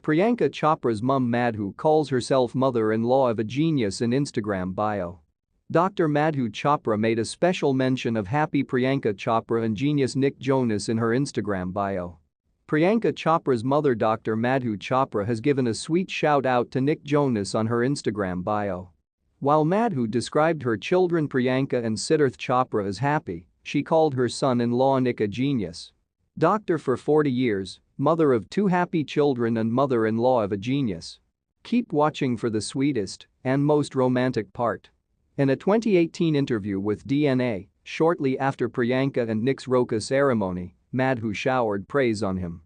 Priyanka Chopra's mum Madhu calls herself mother-in-law of a genius in Instagram bio. Dr. Madhu Chopra made a special mention of happy Priyanka Chopra and genius Nick Jonas in her Instagram bio. Priyanka Chopra's mother Dr. Madhu Chopra has given a sweet shout-out to Nick Jonas on her Instagram bio. While Madhu described her children Priyanka and Siddharth Chopra as happy, she called her son-in-law Nick a genius. Doctor for 40 years, mother of 2 happy children and mother-in-law of a genius. Keep watching for the sweetest and most romantic part. In a 2018 interview with DNA, shortly after Priyanka and Nick's Roka ceremony, Madhu showered praise on him.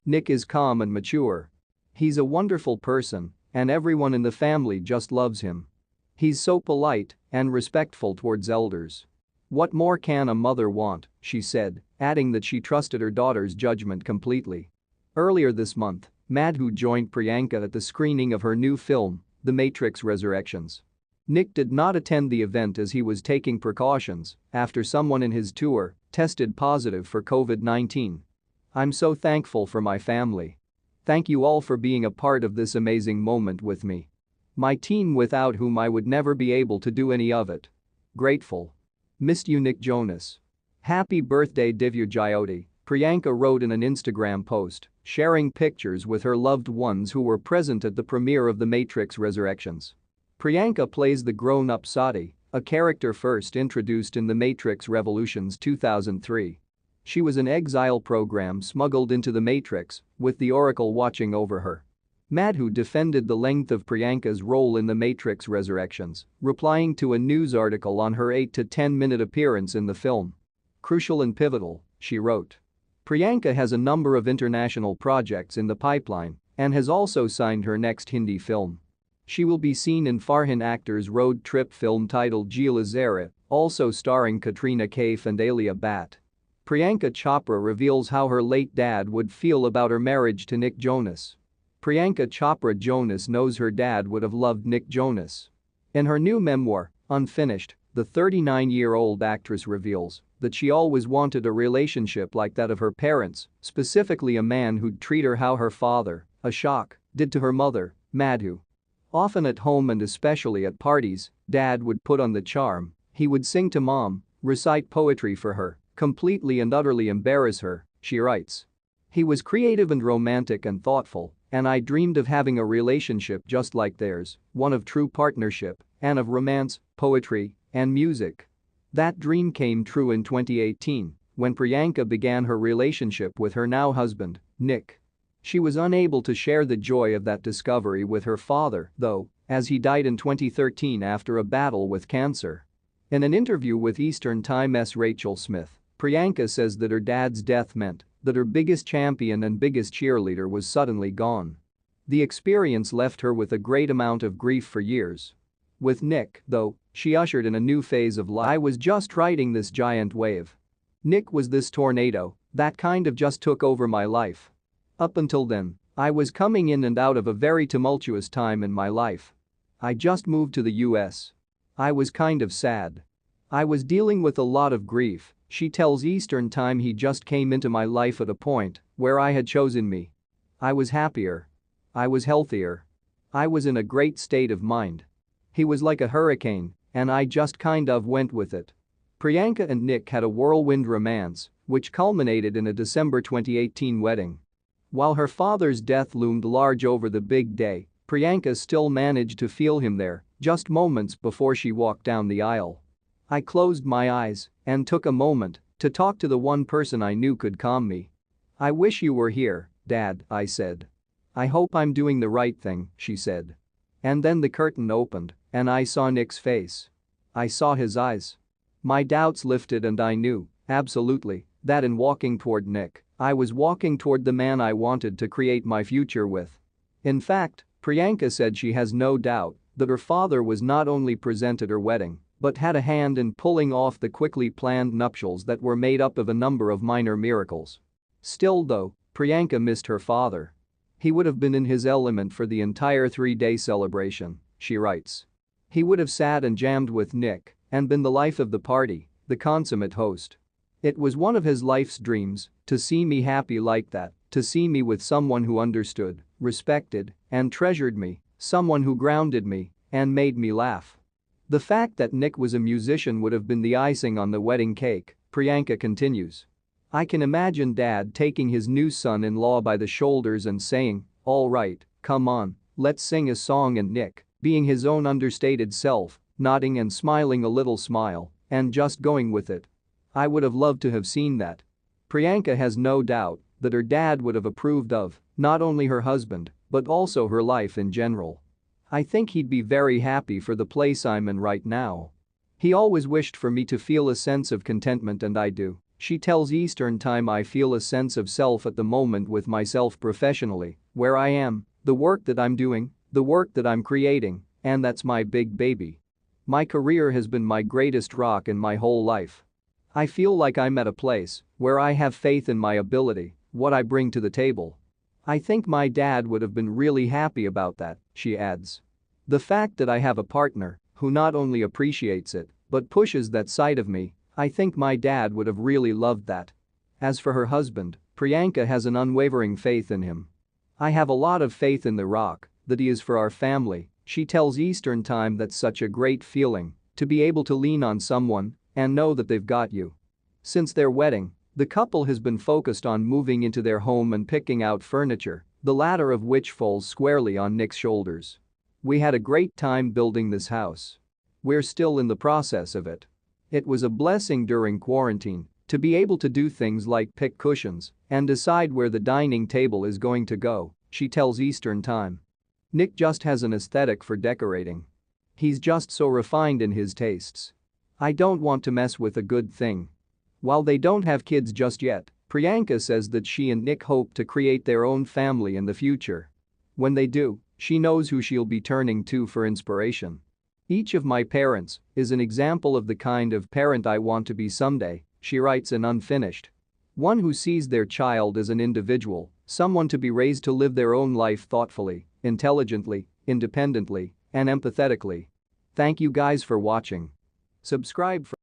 Nick is calm and mature. He's a wonderful person, and everyone in the family just loves him. He's so polite and respectful towards elders. What more can a mother want, she said, adding that she trusted her daughter's judgment completely. Earlier this month, Madhu joined Priyanka at the screening of her new film, The Matrix Resurrections. Nick did not attend the event as he was taking precautions after someone in his tour tested positive for COVID-19. "I'm so thankful for my family. Thank you all for being a part of this amazing moment with me. My team without whom I would never be able to do any of it. Grateful. Missed you, Nick Jonas. Happy birthday Divya Jyoti," Priyanka wrote in an Instagram post, sharing pictures with her loved ones who were present at the premiere of The Matrix Resurrections. Priyanka plays the grown-up Sati, a character first introduced in The Matrix Revolutions 2003. She was an exile program smuggled into the Matrix, with the Oracle watching over her. Madhu defended the length of Priyanka's role in The Matrix Resurrections, replying to a news article on her 8 to 10-minute appearance in the film. "Crucial and pivotal," she wrote. Priyanka has a number of international projects in the pipeline and has also signed her next Hindi film. She will be seen in Farhan Akhtar's road trip film titled Jila Zara, also starring Katrina Kaif and Alia Bhatt. Priyanka Chopra reveals how her late dad would feel about her marriage to Nick Jonas. Priyanka Chopra Jonas knows her dad would have loved Nick Jonas. In her new memoir, Unfinished, the 39-year-old actress reveals that she always wanted a relationship like that of her parents, specifically a man who'd treat her how her father, Ashok, did to her mother, Madhu. Often at home and especially at parties, Dad would put on the charm. He would sing to Mom, recite poetry for her, completely and utterly embarrass her, she writes. He was creative and romantic and thoughtful, and I dreamed of having a relationship just like theirs, one of true partnership and of romance, poetry, and music. That dream came true in 2018 when Priyanka began her relationship with her now husband, Nick. She was unable to share the joy of that discovery with her father, though, as he died in 2013 after a battle with cancer. In an interview with Eastern Time's Rachel Smith, Priyanka says that her dad's death meant that her biggest champion and biggest cheerleader was suddenly gone. The experience left her with a great amount of grief for years. With Nick, though, she ushered in a new phase of life. "I was just riding this giant wave. Nick was this tornado that kind of just took over my life. Up until then, I was coming in and out of a very tumultuous time in my life. I just moved to the US. I was kind of sad. I was dealing with a lot of grief," she tells Eastern Time. "He just came into my life at a point where I had chosen me. I was happier. I was healthier. I was in a great state of mind. He was like a hurricane, and I just kind of went with it." Priyanka and Nick had a whirlwind romance, which culminated in a December 2018 wedding. While her father's death loomed large over the big day, Priyanka still managed to feel him there, just moments before she walked down the aisle. "I closed my eyes and took a moment to talk to the one person I knew could calm me. I wish you were here, Dad," I said. "I hope I'm doing the right thing," she said. And then the curtain opened, and I saw Nick's face. I saw his eyes. My doubts lifted and I knew, absolutely, that in walking toward Nick, I was walking toward the man I wanted to create my future with." In fact, Priyanka said she has no doubt that her father was not only present at her wedding, but had a hand in pulling off the quickly planned nuptials that were made up of a number of minor miracles. Still though, Priyanka missed her father. "He would have been in his element for the entire 3-day celebration," she writes. "He would have sat and jammed with Nick and been the life of the party, the consummate host. It was one of his life's dreams to see me happy like that, to see me with someone who understood respected, and treasured me, someone who grounded me and made me laugh. The fact that Nick was a musician would have been the icing on the wedding cake, Priyanka continues. I can imagine Dad taking his new son-in-law by the shoulders and saying, "All right, come on, let's sing a song," and Nick, being his own understated self, nodding and smiling a little smile and just going with it. I would have loved to have seen that. Priyanka has no doubt that her dad would have approved of not only her husband but also her life in general. I think he'd be very happy for the place I'm in right now. He always wished for me to feel a sense of contentment, and I do. She tells Eastern Time. I feel a sense of self at the moment with myself professionally, where I am, the work that I'm doing, the work that I'm creating, and that's my big baby. My career has been my greatest rock in my whole life. I feel like I'm at a place where I have faith in my ability, what I bring to the table. I think my dad would have been really happy about that, she adds. The fact that I have a partner who not only appreciates it but pushes that side of me, I think my dad would have really loved that. As for her husband, Priyanka has an unwavering faith in him. I have a lot of faith in the rock that he is for our family, she tells Eastern Time. That's such a great feeling, to be able to lean on someone and know that they've got you. Since their wedding, the couple has been focused on moving into their home and picking out furniture, the latter of which falls squarely on Nick's shoulders. We had a great time building this house. We're still in the process of it. It was a blessing during quarantine to be able to do things like pick cushions and decide where the dining table is going to go, she tells Eastern Time. Nick just has an aesthetic for decorating. He's just so refined in his tastes. I don't want to mess with a good thing. While they don't have kids just yet, Priyanka says that she and Nick hope to create their own family in the future. When they do, she knows who she'll be turning to for inspiration. Each of my parents is an example of the kind of parent I want to be someday, she writes in Unfinished. One who sees their child as an individual, someone to be raised to live their own life thoughtfully, intelligently, independently, and empathetically. Thank you guys for watching. Subscribe for